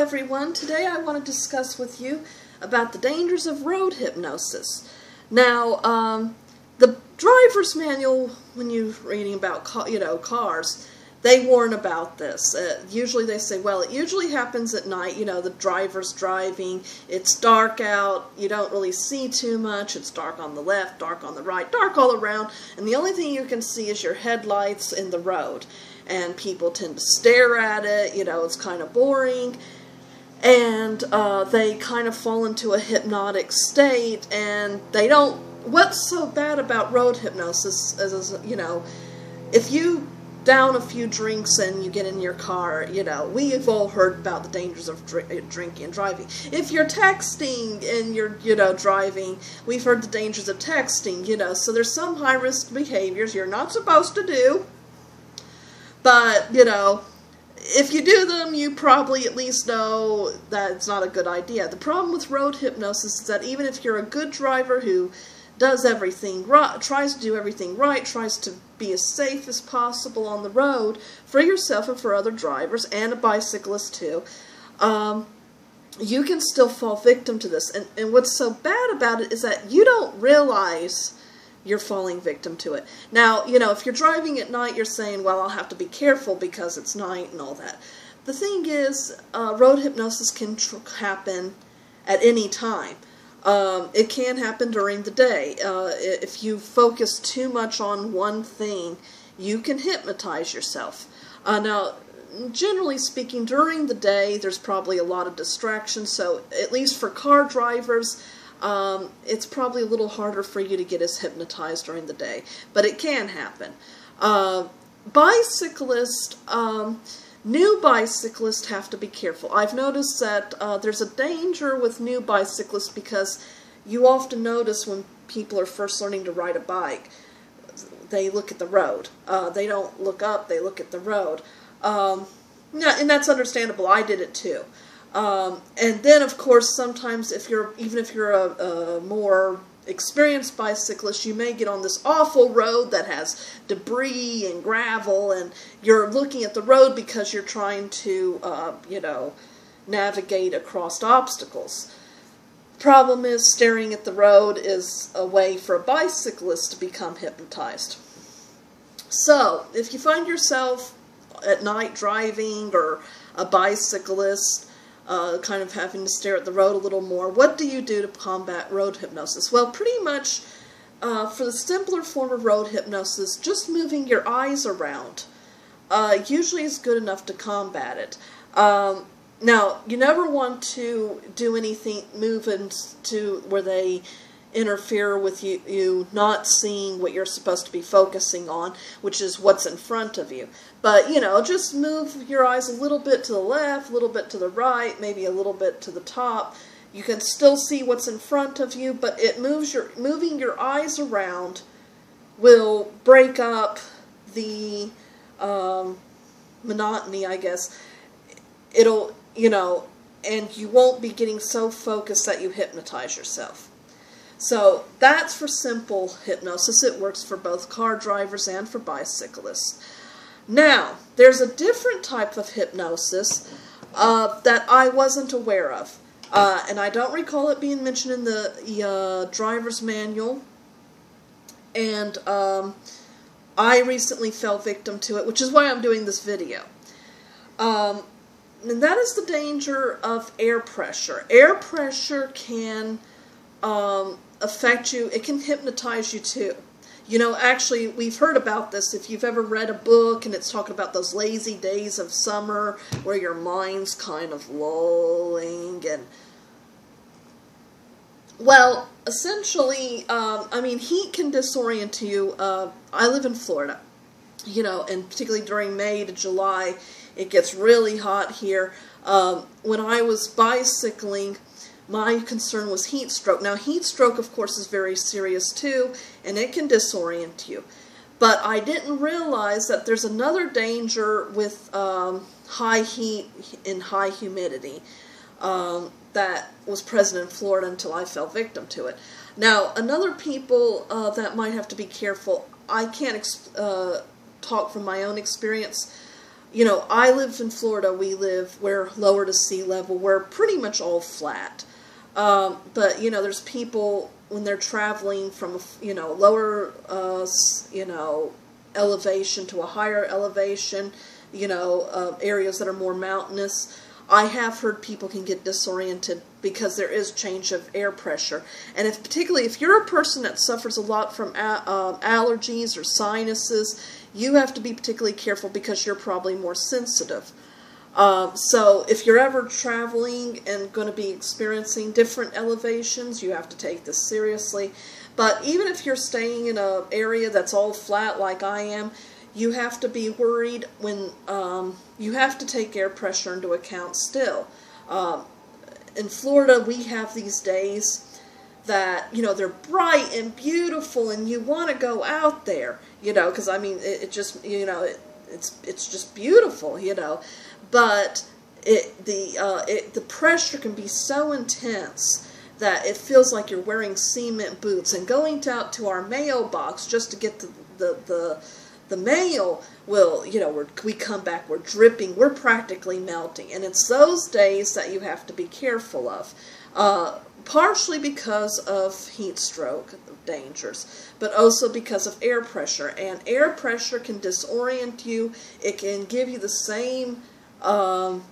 everyone. Today I want to discuss with you about the dangers of road hypnosis. Now, the driver's manual, when you're reading about cars, they warn about this. Usually they say, well, it usually happens at night. The driver's driving, it's dark out, you don't really see too much, it's dark on the left, dark on the right, dark all around, and the only thing you can see is your headlights in the road. And people tend to stare at it, it's kind of boring, and they kind of fall into a hypnotic state, and they don't. What's so bad about road hypnosis is, if you down a few drinks and you get in your car, we've all heard about the dangers of drinking and driving. If you're texting and you're, driving, we've heard the dangers of texting, so there's some high-risk behaviors you're not supposed to do. But, if you do them, you probably at least know that it's not a good idea. The problem with road hypnosis is that even if you're a good driver who does everything right, tries to do everything right, tries to be as safe as possible on the road for yourself and for other drivers, and a bicyclist too, you can still fall victim to this. And what's so bad about it is that you don't realize you're falling victim to it. Now, if you're driving at night, you're saying, well, I'll have to be careful because it's night and all that. The thing is, road hypnosis can happen at any time. It can happen during the day. If you focus too much on one thing, you can hypnotize yourself. Now, generally speaking, during the day, there's probably a lot of distractions, so at least for car drivers, it's probably a little harder for you to get as hypnotized during the day, but it can happen. Bicyclists, new bicyclists have to be careful. I've noticed that there's a danger with new bicyclists because you often notice when people are first learning to ride a bike, they look at the road. They don't look up, they look at the road. Yeah, and that's understandable. I did it too. And then, of course, sometimes even if you're a more experienced bicyclist, you may get on this awful road that has debris and gravel, and you're looking at the road because you're trying to, navigate across obstacles. Problem is, staring at the road is a way for a bicyclist to become hypnotized. So, if you find yourself at night driving, or a bicyclist, kind of having to stare at the road a little more, what do you do to combat road hypnosis? Well, pretty much, for the simpler form of road hypnosis, just moving your eyes around usually is good enough to combat it. Now, you never want to do anything, move into where they interfere with you not seeing what you're supposed to be focusing on, which is what's in front of you. But, just move your eyes a little bit to the left, a little bit to the right, maybe a little bit to the top. You can still see what's in front of you, but moving your eyes around will break up the monotony, I guess. It'll, and you won't be getting so focused that you hypnotize yourself. So that's for simple hypnosis. It works for both car drivers and for bicyclists. Now, there's a different type of hypnosis that I wasn't aware of. And I don't recall it being mentioned in the driver's manual. And I recently fell victim to it, which is why I'm doing this video. And that is the danger of air pressure. Air pressure can affect you. It can hypnotize you too. Actually, we've heard about this. If you've ever read a book and it's talking about those lazy days of summer where your mind's kind of lulling and, well, essentially, heat can disorient you. I live in Florida, and particularly during May to July, it gets really hot here. When I was bicycling, my concern was heat stroke. Now, heat stroke, of course, is very serious too, and it can disorient you. But I didn't realize that there's another danger with high heat and high humidity that was present in Florida until I fell victim to it. Now, another people that might have to be careful, I can't talk from my own experience. you know, I live in Florida. We're lower to sea level. We're pretty much all flat. But, you know, there's people when they're traveling from, you know, lower, you know, elevation to a higher elevation, you know, areas that are more mountainous. I have heard people can get disoriented because there is change of air pressure. And particularly if you're a person that suffers a lot from allergies or sinuses, you have to be particularly careful because you're probably more sensitive. So if you're ever traveling and going to be experiencing different elevations, you have to take this seriously. But even if you're staying in an area that's all flat like I am, you have to be worried when you have to take air pressure into account still. In Florida, we have these days that, you know, they're bright and beautiful and you want to go out there, you know, because, I mean, it just, you know, it's just beautiful, you know. But the pressure can be so intense that it feels like you're wearing cement boots. And going out to our mailbox just to get the mail will, you know, we come back, we're dripping, we're practically melting. And it's those days that you have to be careful of. Partially because of heat stroke dangers, but also because of air pressure. And air pressure can disorient you. It can give you the same, it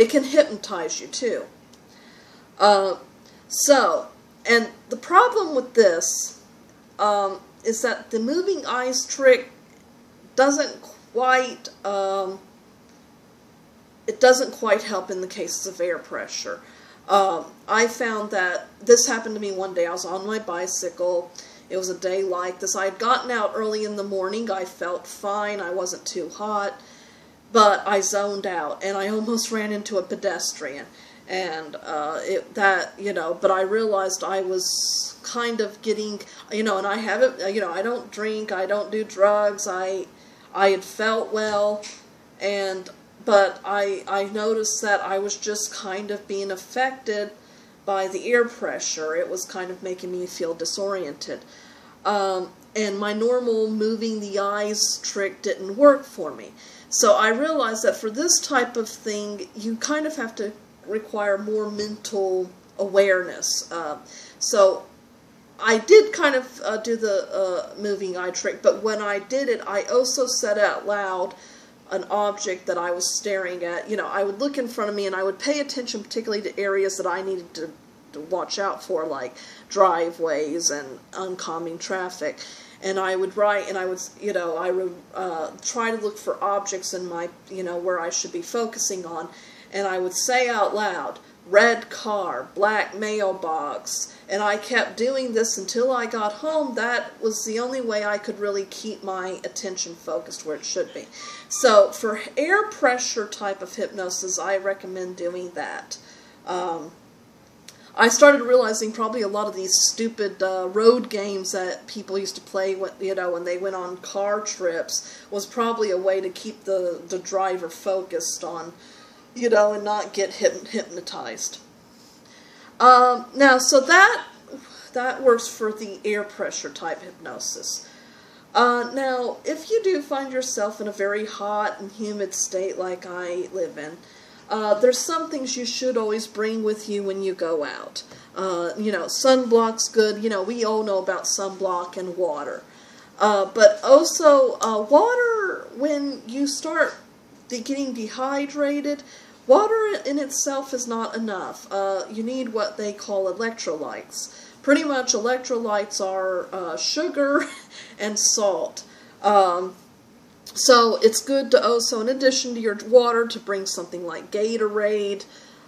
can hypnotize you too. And the problem with this is that the moving eyes trick doesn't quite help in the cases of air pressure. I found that this happened to me one day. I was on my bicycle. It was a day like this. I had gotten out early in the morning. I felt fine. I wasn't too hot, but I zoned out and I almost ran into a pedestrian. And you know, but I realized I was kind of getting, you know, and I haven't, you know, I don't drink, I don't do drugs, I had felt well, but I noticed that I was just kind of being affected by the air pressure. It was kind of making me feel disoriented. And my normal moving the eyes trick didn't work for me. So I realized that for this type of thing, you kind of have to require more mental awareness. So I did kind of do the moving eye trick, but when I did it, I also said out loud an object that I was staring at. You know, I would look in front of me and I would pay attention particularly to areas that I needed to watch out for, like driveways and oncoming traffic. And I would write, and I would, you know, I would try to look for objects in my, you know, where I should be focusing on. And I would say out loud, red car, black mailbox. And I kept doing this until I got home. That was the only way I could really keep my attention focused where it should be. So for air pressure type of hypnosis, I recommend doing that. I started realizing probably a lot of these stupid road games that people used to play when, you know, when they went on car trips was probably a way to keep the driver focused on, you know, and not get hypnotized. Now, so that works for the air pressure type hypnosis. Now, if you do find yourself in a very hot and humid state like I live in, there's some things you should always bring with you when you go out. You know, sunblock's good. You know, we all know about sunblock and water. But also, water, when you start getting dehydrated, water in itself is not enough. You need what they call electrolytes. Pretty much electrolytes are sugar and salt. So it's good to also, in addition to your water, to bring something like Gatorade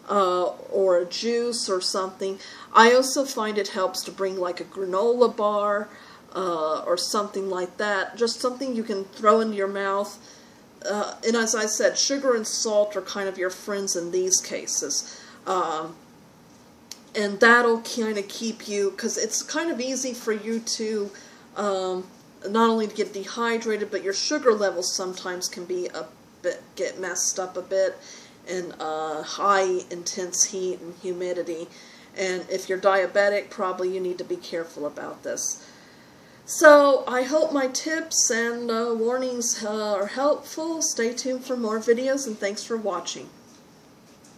or a juice or something. I also find it helps to bring like a granola bar or something like that. Just something you can throw into your mouth. And as I said, sugar and salt are kind of your friends in these cases. And that'll kind of keep you, because it's kind of easy for you to not only to get dehydrated, but your sugar levels sometimes can be get messed up a bit in high intense heat and humidity. And if you're diabetic, probably you need to be careful about this. So I hope my tips and warnings are helpful. Stay tuned for more videos, and thanks for watching.